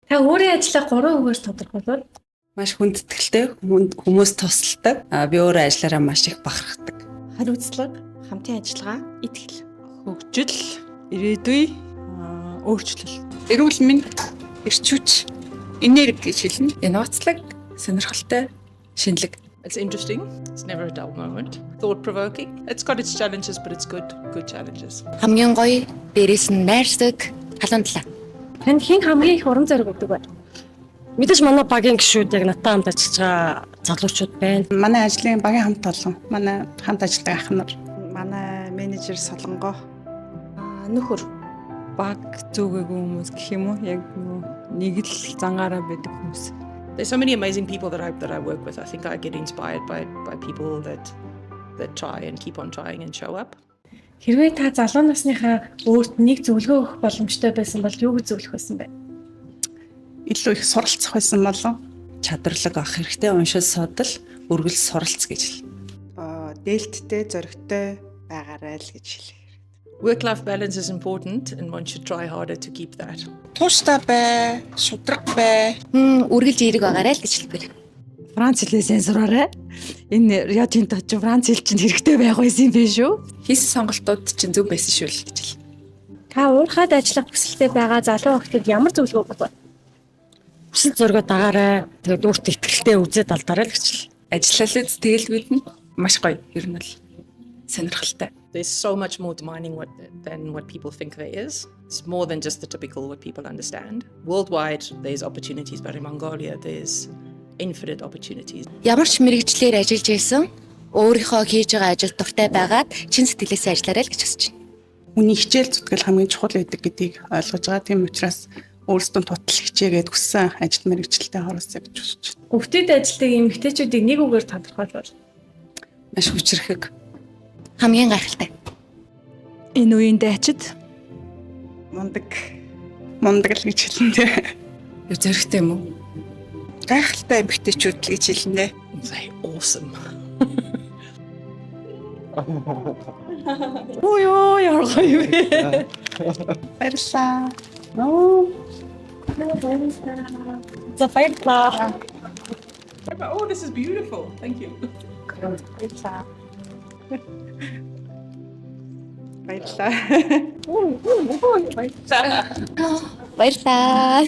Та өөрийн ажлаа 3 үгээр тодорхойлвол Маш хүндэтгэлтэй, хүмүүс тусалдаг. Би өөрөө ажиллаараа маш их бахархдаг. Хариуцлага, хамтын ажиллагаа, итгэл, хөгжил, ирээдүй, өөрчлөлт. Эрүүл мэнд, эрч хүч, энерги гэж хэлнэ. Инновацлог, сонирхолтой, шинэлэг. It's interesting. It's never a dull moment. Thought-provoking. It's got its challenges, but it's good challenges. Хамгийн гоё, дээрээс нь найрсаг, халуун талаа. танд хэн хамгийн их уран зориг өгдөг вэ? Мэдээж манай багийн гишүүд яг надтай хамт ажиллаж байгаа залуучууд байна. Манай ажлын багийн хамт олон, манай хамт ажилладаг ах нар, Манай менежер Солонгоо. Нөхөр баг зүгээгүй хүмүүс гэх юм уу? Яг нэг л зангаараа байдаг хүмүүс. There's so many amazing people that I work with. I think I get inspired by people that try and keep on trying and show up. Хэрвээ та залуу насныхаа өөрт нэг зөвлөгөө өгөх боломжтой байсан бол юу гэж зөвлөх байсан бэ? илүү их суралцах байсан болов. Чадварлаг авах хэрэгтэй, уншил судал, үргэлж суралц гэж хэл. Дээлттэй, зоригтой байгаарай л гэж хэлээ. Work-life balance is important and one should try harder to keep that. Тууштай бай, шудраг бай. Үргэлж эерэг байгаарай л гэж хэлбэр. Франц хэлээсээ сураарай. Энэ Рио-Тинто ч Франц хэл чинь хэрэгтэй байх байсан юм биш үү? Хийсэн сонголтууд чинь зөв байсан шүү л гэж хэл. Та уурхайд ажиллах хүсэлтэй байгаа залуу охтод ямар зөвлөгөө өгөх вэ? Хүсэл зоригоо дагаарай. Тэгээд өөртөө ихтгэлтэй үзээд алдаарай л гэж хэл. Ажиллалаа тэгэл мэднэ. Маш гоё. Ер нь бол сонирхолтой. There's so much more demanding than what people think there is. It's more than just the typical what people understand. Worldwide, there's opportunities, but in Mongolia, there's infinite opportunities. Ямар ч мэрэгчлэр ажиллаж байсан өөрийнхөө хийж байгаа ажил дуртай байгаад чин сэтгэлээсээ ажиллаарай л гэж хүсэж байна. Үний хичээл зүтгэл хамгийн чухал байдаг гэдгийг ойлгож байгаа. Тийм учраас өөрсдөө тутал хичээгээд хүссэн ажил мэргэжилтэд хороосоо гэж хүсэж байна. Өвдөд ажилтдаг эмэгтэйчүүдийг нэг үгээр тодорхойлвол Маш хүчрэхэг. Хамгийн гайхалтай. Энэ үеийн дайчид Мундаг л гэж хэлнэ. Юу зөрөгтэй юм уу? Гайхалтай эмэгтэйчүүд л гэж хэлнэ. Say awesome. Ой яргай юу. Баярлалаа. За баярлалаа. Oh, this is beautiful. Thank you. Баярлалаа. Баярлалаа.